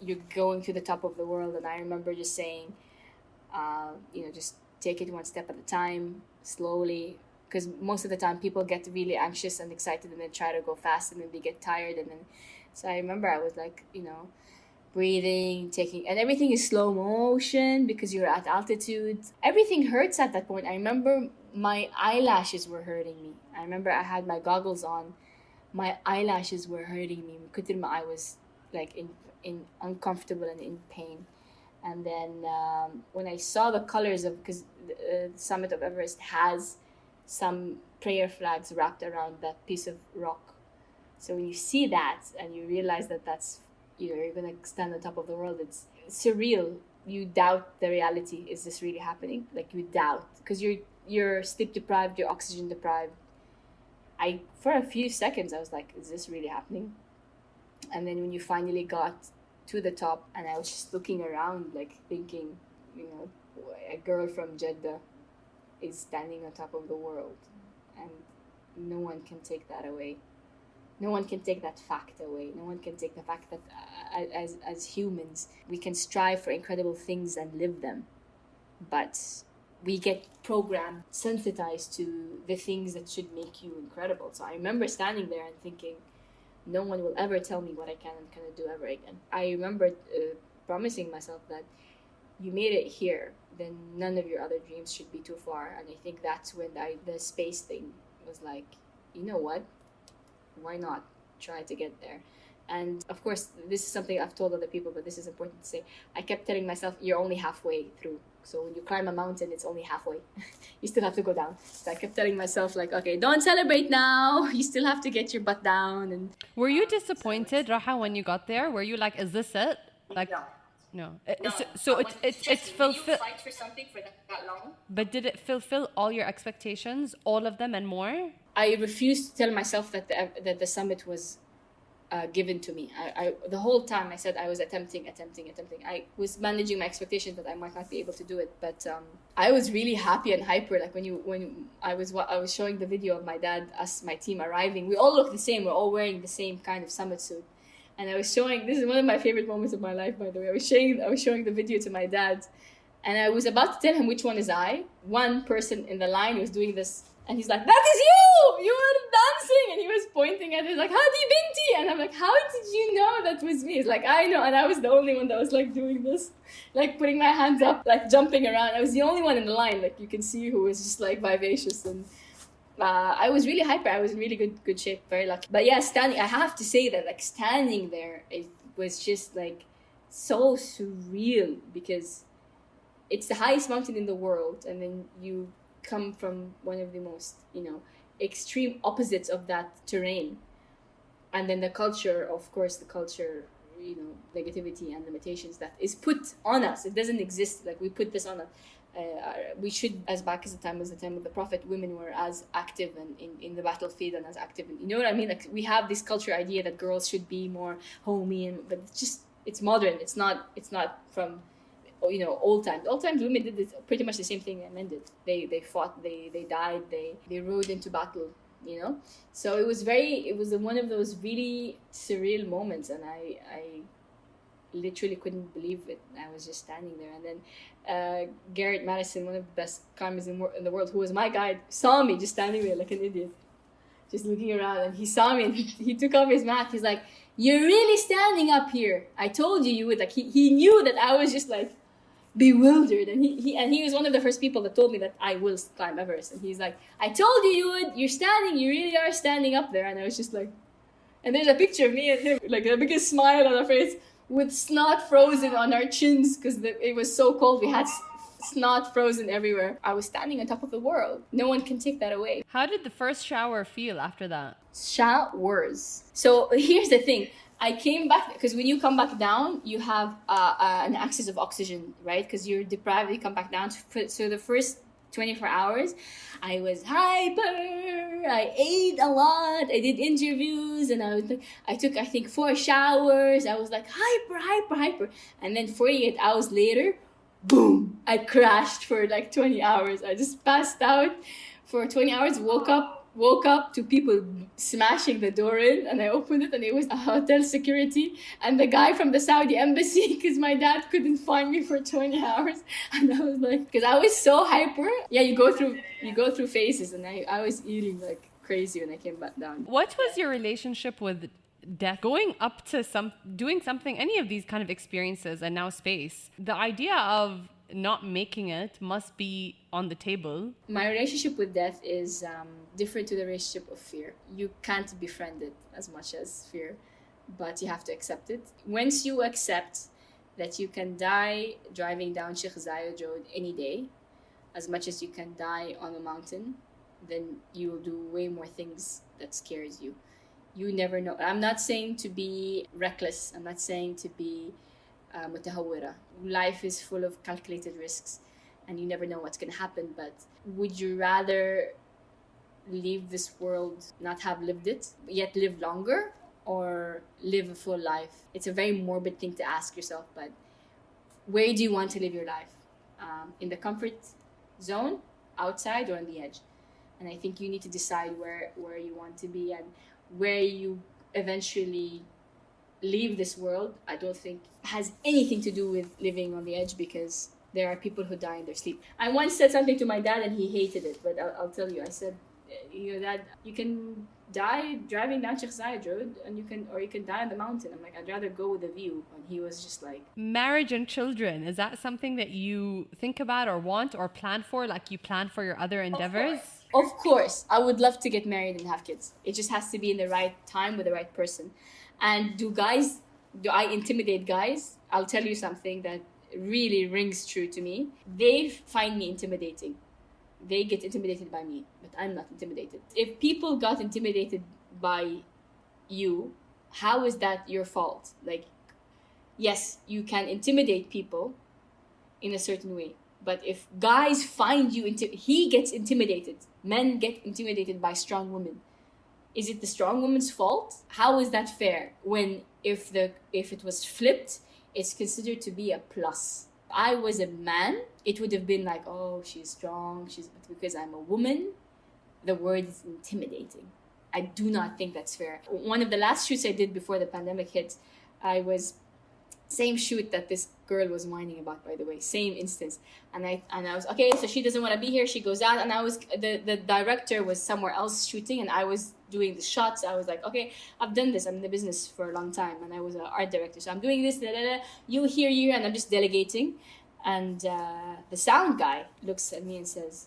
Speaker 2: you're going to the top of the world. And I remember just saying, just take it one step at a time, slowly, because most of the time people get really anxious and excited and then try to go fast and then they get tired. And then, so I remember I was like, breathing, and everything is slow motion because you're at altitude. Everything hurts at that point. I remember my eyelashes were hurting me. I remember I had my goggles on. My eyelashes were hurting me. I was like in uncomfortable and in pain. And then when I saw the colors because the summit of Everest has some prayer flags wrapped around that piece of rock. So when you see that and you realize that that's, you're going to stand on top of the world, it's surreal. You doubt the reality. Is this really happening? Like, you doubt because you're sleep deprived, you're oxygen deprived. For a few seconds, I was like, is this really happening? And then when you finally got to the top, and I was just looking around, like thinking, a girl from Jeddah is standing on top of the world, and no one can take that away. No one can take that fact away. No one can take the fact that as humans, we can strive for incredible things and live them. But we get programmed, sensitized to the things that should make you incredible. So I remember standing there and thinking, no one will ever tell me what I can and cannot do ever again. I remember promising myself that you made it here, then none of your other dreams should be too far. And I think that's when the space thing was like, you know what? Why not try to get there? And of course, this is something I've told other people, but this is important to say. I kept telling myself, you're only halfway through. So when you climb a mountain, it's only halfway. You still have to go down. So I kept telling myself, like, okay, don't celebrate now. You still have to get your butt down. And
Speaker 1: were you disappointed, Raha, when you got there? Were you like, is this it? Like, no. So it's fulfilled.
Speaker 2: Fight for something for that long.
Speaker 1: But did it fulfill all your expectations, all of them and more?
Speaker 2: I refused to tell myself that the summit was given to me. I the whole time I said I was attempting. I was managing my expectations that I might not be able to do it, but I was really happy and hyper. Like when I was showing the video of my dad, my team arriving. We all look the same. We're all wearing the same kind of summit suit, and I was showing. This is one of my favorite moments of my life, by the way. I was showing the video to my dad, and I was about to tell him which one is I. One person in the line was doing this. And he's like, that is you! You were dancing! And he was pointing at it like, Hadi Binti! And I'm like, how did you know that was me? He's like, I know. And I was the only one that was like doing this, like putting my hands up, like jumping around. I was the only one in the line, like you can see, who was just like vivacious. And I was really hyper. I was in really good shape, very lucky. But yeah, I have to say that like standing there, it was just like so surreal, because it's the highest mountain in the world, and then you come from one of the most, extreme opposites of that terrain. And then the culture, of course, negativity and limitations that is put on us. It doesn't exist. Like, we put this on us. We should, as back as the time was the time of the Prophet, women were as active and in the battlefield and as active. And, you know what I mean? Like, we have this culture idea that girls should be more homey, but it's modern. It's not from old times. Old times, women did this, pretty much the same thing that men did. They fought, they died, they rode into battle, So it was one of those really surreal moments, and I literally couldn't believe it. I was just standing there, and then Garrett Madison, one of the best climbers in the world, who was my guide, saw me just standing there like an idiot, just looking around, and he saw me, and he took off his mask. He's like, "You're really standing up here. I told you would." Like, he knew that I was just like bewildered, and he was one of the first people that told me that I will climb Everest. And he's like, "I told you would. You're standing. You really are standing up there." And I was just like, and there's a picture of me and him, like the biggest smile on our face, with snot frozen on our chins, because it was so cold. We had snot frozen everywhere. I was standing on top of the world. No one can take that away.
Speaker 1: How did the first shower feel after that?
Speaker 2: Showers. So here's the thing. I came back, because when you come back down, you have an access of oxygen, right? Because you're deprived, you come back down. So the first 24 hours, I was hyper. I ate a lot. I did interviews, and I took, I think, 4 showers. I was like hyper. And then 48 hours later, boom, I crashed for like 20 hours. I just passed out for 20 hours, woke up to people smashing the door in, and I opened it, and it was a hotel security and the guy from the Saudi embassy, because my dad couldn't find me for 20 hours. And I was like, because I was so hyper. Yeah, you go through phases, and I was eating like crazy when I came back down.
Speaker 1: What was your relationship with death? Going up to doing something, any of these kind of experiences, and now space, the idea of not making it must be on the table.
Speaker 2: My relationship with death is different to the relationship of fear. You can't befriend it as much as fear, but you have to accept it. Once you accept that you can die driving down Sheikh Zayed Road any day, as much as you can die on a mountain, then you will do way more things that scares you. You never know. I'm not saying to be reckless. I'm not saying to be mutahawira. Life is full of calculated risks, and you never know what's going to happen. But would you rather leave this world, not have lived it, yet live longer, or live a full life? It's a very morbid thing to ask yourself, but where do you want to live your life? In the comfort zone, outside, or on the edge? And I think you need to decide where you want to be, and where you eventually leave this world. I don't think has anything to do with living on the edge, because there are people who die in their sleep. I once said something to my dad, and he hated it, but I'll tell you. I said, Dad, you can die driving down Sheikh Zayed Road, and you can die on the mountain. I'm like, I'd rather go with a view. And he was just like,
Speaker 1: marriage and children, is that something that you think about or want or plan for, like you plan for your other endeavors?
Speaker 2: Of course. I would love to get married and have kids. It just has to be in the right time with the right person. And do I intimidate guys? I'll tell you something that really rings true to me. They find me intimidating. They get intimidated by me, but I'm not intimidated. If people got intimidated by you, how is that your fault? Like, yes, you can intimidate people in a certain way, but if guys find you, he gets intimidated. Men get intimidated by strong women. Is it the strong woman's fault? How is that fair? When if it was flipped, it's considered to be a plus. If I was a man, it would have been like, oh, she's strong. But because I'm a woman, the word is intimidating. I do not think that's fair. One of the last shoots I did before the pandemic hit, I was Same shoot that this girl was whining about, by the way, same instance. And I was, okay, so she doesn't want to be here, she goes out, and I was, the director was somewhere else shooting, and I was doing the shots. I was like, okay, I've done this, I'm in the business for a long time, and I was an art director, so I'm doing this, you here, and I'm just delegating. And the sound guy looks at me and says,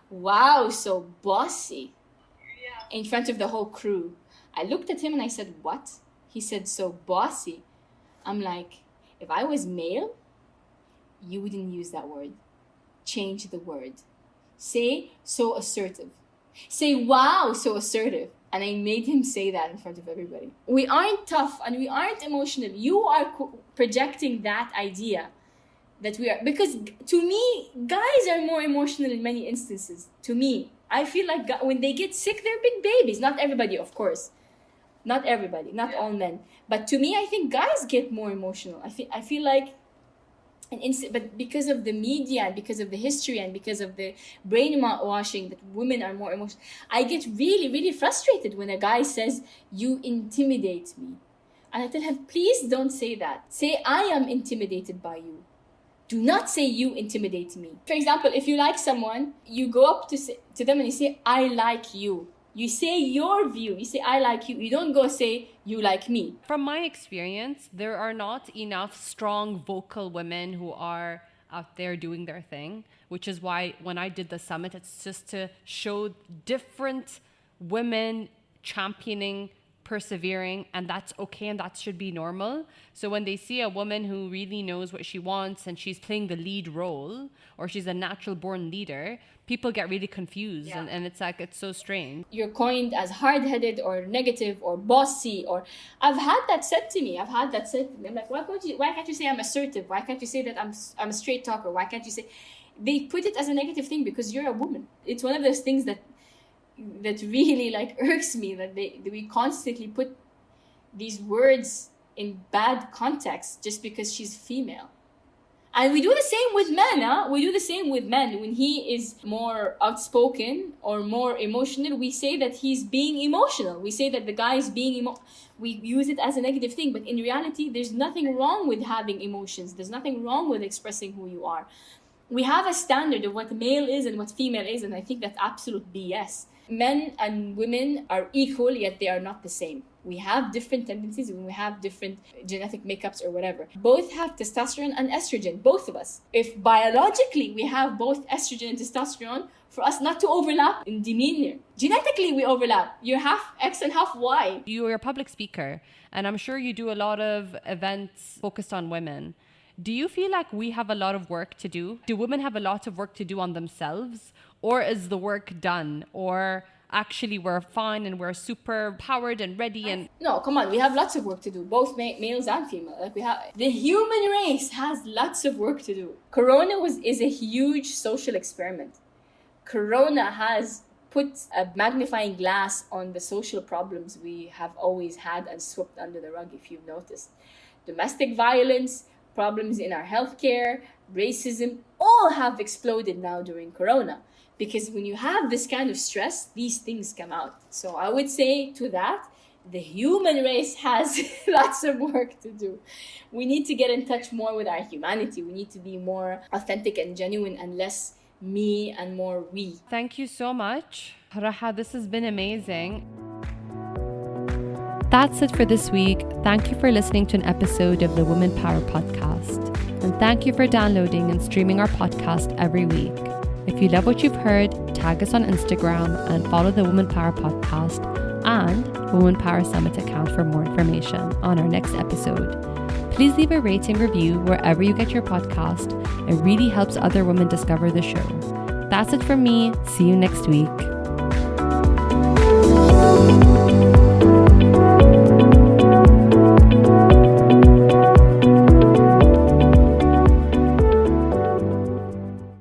Speaker 2: wow, so bossy, in front of the whole crew. I looked at him and I said, what? He said, so bossy. I'm like, if I was male, you wouldn't use that word. Change the word. Say, so assertive. Say, wow, so assertive. And I made him say that in front of everybody. We aren't tough and we aren't emotional. You are projecting that idea that we are. Because to me, guys are more emotional in many instances. To me, I feel like when they get sick, they're big babies. Not everybody, of course. Not everybody, not all men. But to me, I think guys get more emotional. I feel like, but because of the media and because of the history and because of the brainwashing that women are more emotional, I get really, really frustrated when a guy says, you intimidate me. And I tell him, please don't say that. Say, I am intimidated by you. Do not say you intimidate me. For example, if you like someone, you go up to them and you say, I like you. You say your view. You say, I like you. You don't go say, you like me.
Speaker 1: From my experience, there are not enough strong vocal women who are out there doing their thing, which is why when I did the summit, it's just to show different women championing, persevering, and that's okay, and that should be normal. So when they see a woman who really knows what she wants and she's playing the lead role, or she's a natural born leader, people get really confused. And it's like, it's so strange.
Speaker 2: You're coined as hard-headed or negative or bossy, or I've had that said to me. I'm like, why can't you say I'm assertive? Why can't you say that I'm a straight talker? Why can't you say? They put it as a negative thing because you're a woman. It's one of those things that really like irks me, that we constantly put these words in bad context just because she's female. And we do the same with men, We do the same with men. When he is more outspoken or more emotional, we say that he's being emotional. We say that the guy is being we use it as a negative thing, but in reality, there's nothing wrong with having emotions. There's nothing wrong with expressing who you are. We have a standard of what male is and what female is, and I think that's absolute BS. Men and women are equal, yet they are not the same. We have different tendencies and we have different genetic makeups or whatever. Both have testosterone and estrogen, both of us. If biologically we have both estrogen and testosterone, for us not to overlap in demeanor, genetically we overlap. You're half X and half Y.
Speaker 1: You're a public speaker, and I'm sure you do a lot of events focused on women. Do you feel like we have a lot of work to do? Do women have a lot of work to do on themselves? Or is the work done? Or actually we're fine and we're super powered and ready? And
Speaker 2: no, come on, we have lots of work to do, both males and female. Like the human race has lots of work to do. Corona is a huge social experiment. Corona has put a magnifying glass on the social problems we have always had and swept under the rug, if you've noticed. Domestic violence, problems in our healthcare, racism, all have exploded now during Corona. Because when you have this kind of stress, these things come out. So I would say to that, the human race has lots of work to do. We need to get in touch more with our humanity. We need to be more authentic and genuine and less me and more we.
Speaker 1: Thank you so much, Raha. This has been amazing. That's it for this week. Thank you for listening to an episode of the Woman Power Podcast. And thank you for downloading and streaming our podcast every week. If you love what you've heard, tag us on Instagram and follow the Woman Power Podcast and Woman Power Summit account for more information on our next episode. Please leave a rating review wherever you get your podcast. It really helps other women discover the show. That's it from me. See you next week.